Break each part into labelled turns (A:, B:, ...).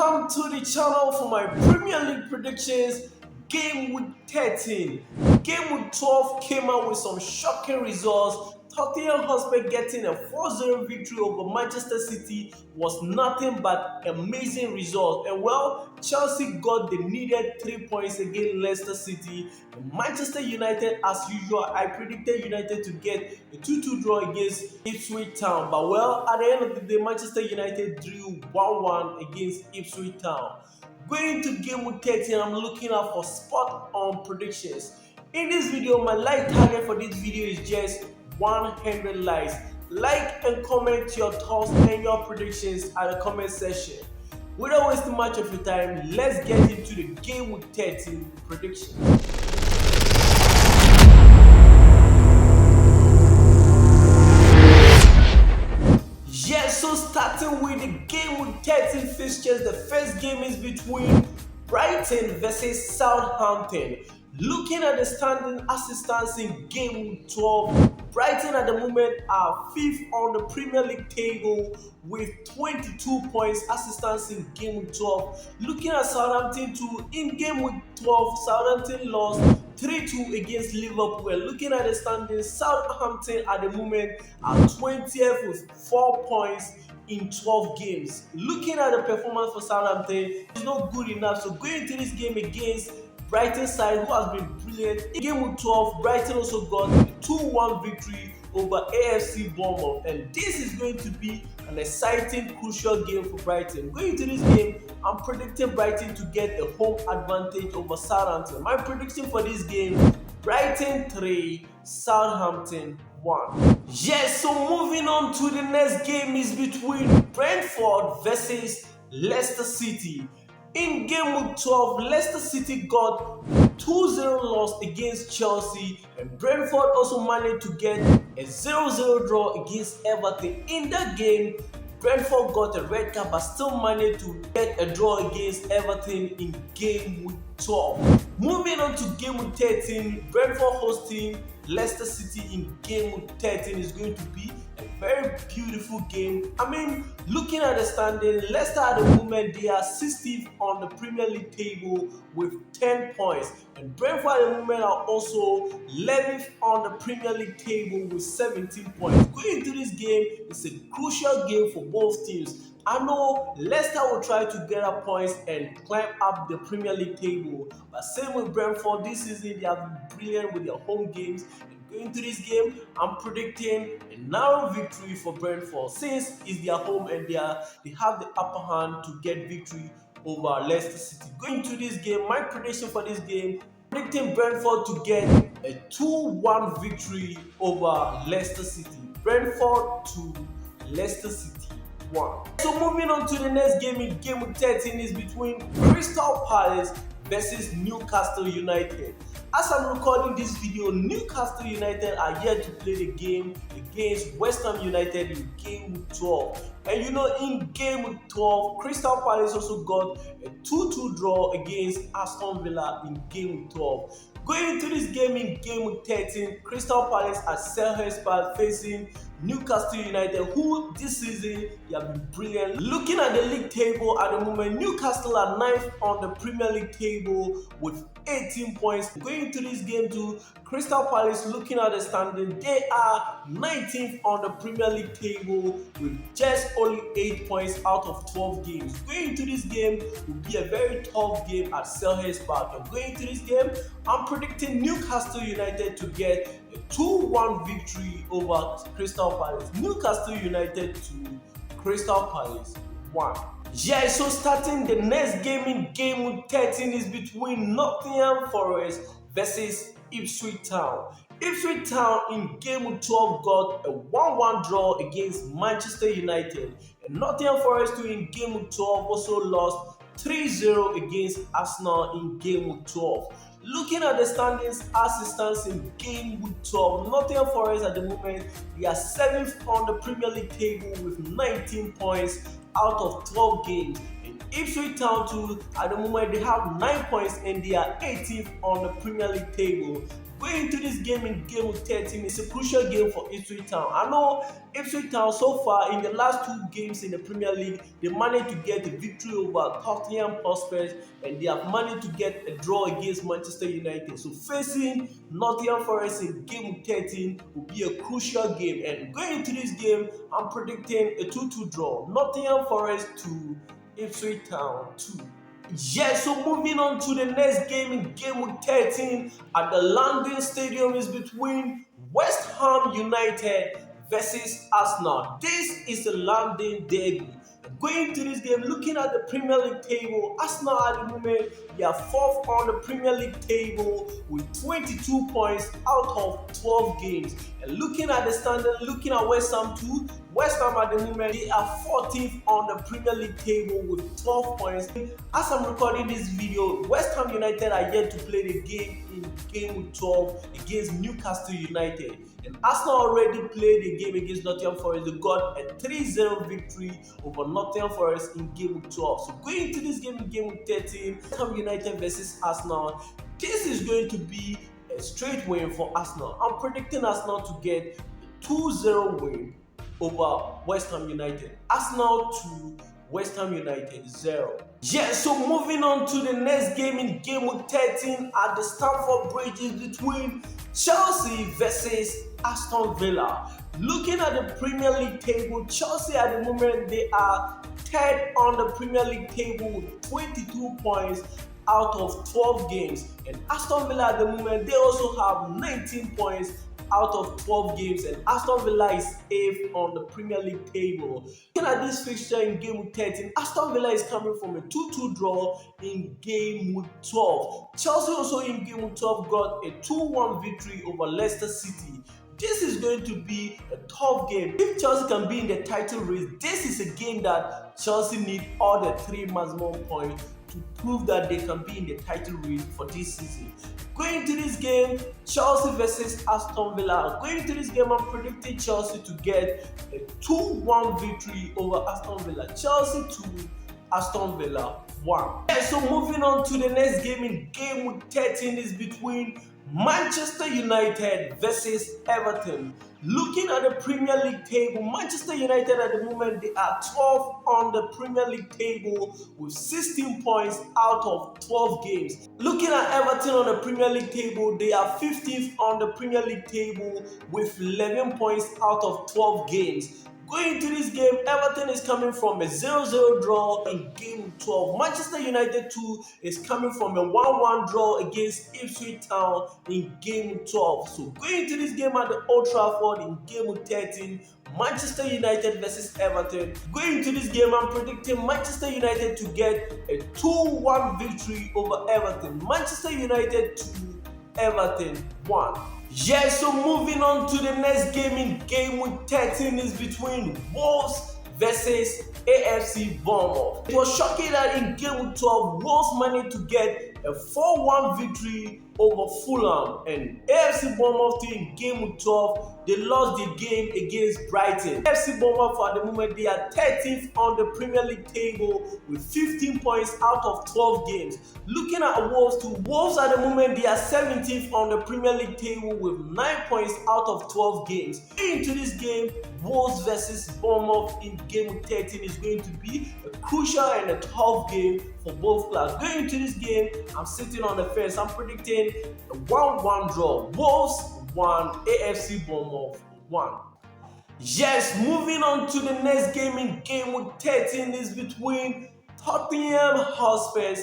A: Welcome to the channel for my Premier League predictions. Game week 13. Game week 12 came out with some shocking results. Tottenham Hotspur getting a 4-0 victory over Manchester City was nothing but amazing result. And well, Chelsea got the needed 3 points against Leicester City. And Manchester United, as usual, I predicted United to get a 2-2 draw against Ipswich Town. But well, at the end of the day, Manchester United drew 1-1 against Ipswich Town. Going to game week 13, I'm looking out for spot on predictions. In this video, my like target for this video is just 100 likes. Like and comment your thoughts and your predictions at the comment section. Without wasting much of your time, let's get into the game week 13 predictions. Yes, so starting with the game week 13 fixtures, the first game is between Brighton versus Southampton. Looking at the standing assistants in game week 12, Brighton at the moment are 5th on the Premier League table with 22 points, assistants in game week 12. Looking at Southampton too, in game week 12, Southampton lost 3-2 against Liverpool. Looking at the standings, Southampton at the moment are 20th with 4 points in 12 games. Looking at the performance for Southampton, it's not good enough. So going into this game against Brighton side, who has been brilliant. In game week 12, Brighton also got a 2-1 victory over AFC Bournemouth, and this is going to be an exciting, crucial game for Brighton. Going into this game, I'm predicting Brighton to get a home advantage over Southampton. My prediction for this game, Brighton 3, Southampton 1. Yes, so moving on to the next game is between Brentford versus Leicester City. In game week 12, Leicester City got 2-0 loss against Chelsea, and Brentford also managed to get a 0-0 draw against Everton. In that game, Brentford got a red card but still managed to get a draw against Everton in game week 12. Moving on to game week 13, Brentford hosting Leicester City in game week 13 is going to be a very beautiful game. I mean, looking at the standing, Leicester at the moment they are 16th on the Premier League table with 10 points, and Brentford at the moment are also 11th on the Premier League table with 17 points. Going into this game, it's a crucial game for both teams. I know Leicester will try to get up points and climb up the Premier League table, but same with Brentford this season, they have been brilliant with their home games. And going into this game, I'm predicting a narrow victory for Brentford since it's their home and they have the upper hand to get victory over Leicester City. Going into this game, my prediction for this game, predicting Brentford to get a 2-1 victory over Leicester City. Brentford 2, Leicester City 1. So moving on to the next game in game week 13 is between Crystal Palace versus Newcastle United. As I'm recording this video, Newcastle United are yet to play the game against West Ham United in game week 12. And you know, in game week 12, Crystal Palace also got a 2-2 draw against Aston Villa in game week 12. Going into this game in game week 13, Crystal Palace at Selhurst Park facing Newcastle United, who this season they have been brilliant. Looking at the league table at the moment, Newcastle are 9th on the Premier League table with 18 points. Going into this game too, Crystal Palace, looking at the standing, they are 19th on the Premier League table with just only 8 points out of 12 games. Going into this game will be a very tough game at Selhurst Park. And going into this game, I'm predicting Newcastle United to get a 2-1 victory over Crystal Palace. Newcastle United 2, Crystal Palace 1. Yeah, so starting the next game in game week 13 is between Nottingham Forest versus Ipswich Town. Ipswich Town in game week 12 got a 1-1 draw against Manchester United, and Nottingham Forest too in game week 12 also lost 3-0 against Arsenal in game week 12. Looking at the standings as it stands in game week 12, Nottingham Forest at the moment they are 7th on the Premier League table with 19 points out of 12 games. And Ipswich Town too, at the moment they have 9 points and they are 18th on the Premier League table. Going into this game in game week 13 is a crucial game for Ipswich Town. I know Ipswich Town so far in the last 2 games in the Premier League, they managed to get a victory over Tottenham Hotspur and they have managed to get a draw against Manchester United. So facing Nottingham Forest in game week 13 will be a crucial game. And going into this game, I'm predicting a 2-2 draw. Nottingham Forest 2, Ipswich Town 2. Yes, so moving on to the next game in game week 13 at the London Stadium is between West Ham United versus Arsenal. This is the London derby. Going to this game, looking at the Premier League table, Arsenal at the moment, they are 4th on the Premier League table with 22 points out of 12 games. And looking at the standard, looking at West Ham too, West Ham at the moment, they are 14th on the Premier League table with 12 points. As I'm recording this video, West Ham United are yet to play the game in game week 12 against Newcastle United. And Arsenal already played a game against Nottingham Forest. They got a 3-0 victory over Nottingham Forest in game week 12. So going into this game in game week 13, West Ham United versus Arsenal, this is going to be a straight win for Arsenal. I'm predicting Arsenal to get a 2-0 win over West Ham United. Arsenal 2, West Ham United 0. Yeah, so moving on to the next game in game week 13 at the Stamford Bridge is between Chelsea versus Aston Villa. Looking at the Premier League table, Chelsea at the moment, they are 3rd on the Premier League table with 22 points out of 12 games. And Aston Villa at the moment, they also have 19 points out of 12 games, and Aston Villa is 8th on the Premier League table. Looking at this fixture in game week 13, Aston Villa is coming from a 2-2 draw in game week 12. Chelsea also in game week 12 got a 2-1 victory over Leicester City. This is going to be a tough game. If Chelsea can be in the title race, this is a game that Chelsea need all the 3 maximum points to prove that they can be in the title race for this season. Going into this game, Chelsea versus Aston Villa. Going into this game, I'm predicting Chelsea to get a 2-1 victory over Aston Villa. Chelsea 2, Aston Villa 1. Yeah, so moving on to the next game in game week 13 is between Manchester United versus Everton. Looking at the Premier League table, Manchester United at the moment, they are 12th on the Premier League table with 16 points out of 12 games. Looking at Everton on the Premier League table, they are 15th on the Premier League table with 11 points out of 12 games. Going into this game, Everton is coming from a 0-0 draw in game 12. Manchester United too is coming from a 1-1 draw against Ipswich Town in game 12. So going into this game at the Old Trafford in game 13, Manchester United versus Everton. Going into this game, I'm predicting Manchester United to get a 2-1 victory over Everton. Manchester United 2, Everton 1. Yes, so moving on to the next game in game week 13 is between Wolves versus AFC Bournemouth. It was shocking that in game week 12, Wolves managed to get a 4-1 victory over Fulham, and AFC Bournemouth in game week 12, they lost the game against Brighton. AFC Bournemouth at the moment, they are 13th on the Premier League table with 15 points out of 12 games. Looking at Wolves too, Wolves at the moment, they are 17th on the Premier League table with 9 points out of 12 games. Into this game, Wolves versus Bournemouth in game week 13 is going to be a crucial and a tough game for both clubs. Going into this game, I'm sitting on the fence. I'm predicting a 1-1 draw. Wolves 1, AFC Bournemouth 1. Yes, moving on to the next game in game week 13 is between Tottenham Hotspur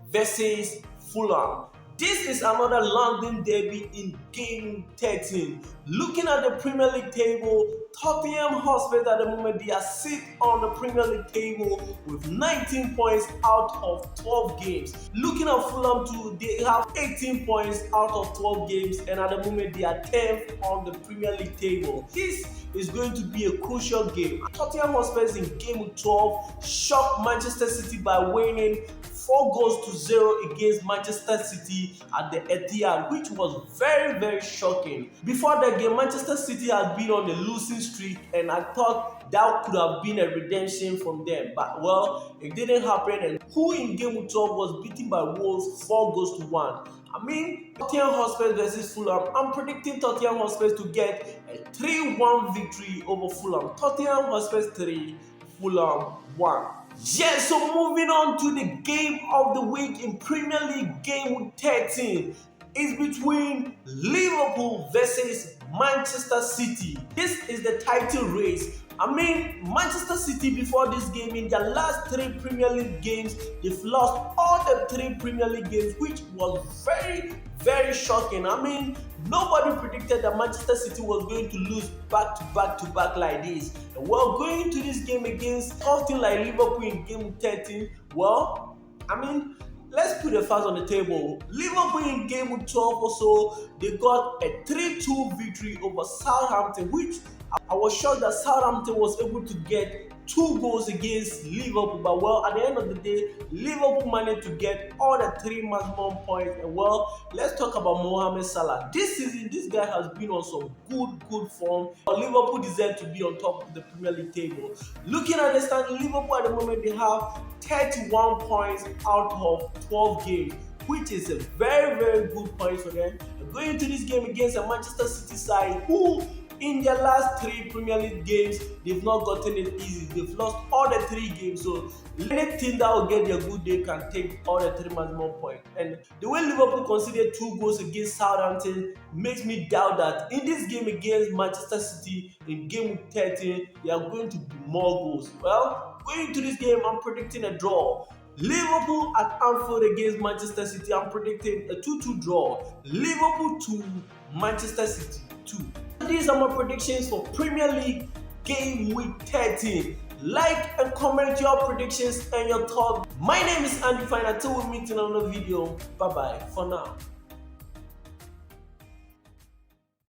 A: versus Fulham. This is another London derby in game 13. Looking at the Premier League table, Tottenham Hotspur at the moment, they are 6th on the Premier League table with 19 points out of 12 games. Looking at Fulham too, they have 18 points out of 12 games, and at the moment they are 10th on the Premier League table. This is going to be a crucial game. Tottenham Hotspur in game 12 shocked Manchester City by winning 4-0 against Manchester City at the Etihad, which was very shocking. Before that game, Manchester City had been on a losing streak, and I thought that could have been a redemption from them, but well, it didn't happen. And who in game 12 was beaten by Wolves 4-1. Tottenham Hotspur versus Fulham. I'm predicting Tottenham Hotspur to get a 3-1 victory over Fulham. Tottenham Hotspur 3, Fulham 1. Yes, so moving on to the game of the week in Premier League game week 13 is between Liverpool versus Manchester City. This is the title race. Manchester City before this game, in their last 3 Premier League games, they've lost all the 3 Premier League games, which was very shocking. Nobody predicted that Manchester City was going to lose back to back like this. And well, going into this game against something like Liverpool in game 13, well, let's put the facts on the table. Liverpool in game 12 or so, they got a 3-2 victory over Southampton, which I was shocked that Southampton was able to get 2 goals against Liverpool. But well, at the end of the day, Liverpool managed to get all the 3 maximum points. And well, let's talk about Mohamed Salah. This season, this guy has been on some good form. Liverpool deserve to be on top of the Premier League table. Looking at the standing, Liverpool at the moment, they have 31 points out of 12 games, which is a very good point for them. And going into this game against a Manchester City side who, in their last 3 Premier League games, they've not gotten it easy. They've lost all the 3 games. So any team that will get their good day can take all the 3 maximum points. And the way Liverpool conceded 2 goals against Southampton makes me doubt that in this game against Manchester City in game 13, there are going to be more goals. Well, going into this game, I'm predicting a draw. Liverpool at Anfield against Manchester City, I'm predicting a 2-2 draw. Liverpool 2, Manchester City 2. These are my predictions for Premier League game week 13. Like and comment your predictions and your thoughts. My name is Andy Fine. Until we meet in another video. Bye bye for now.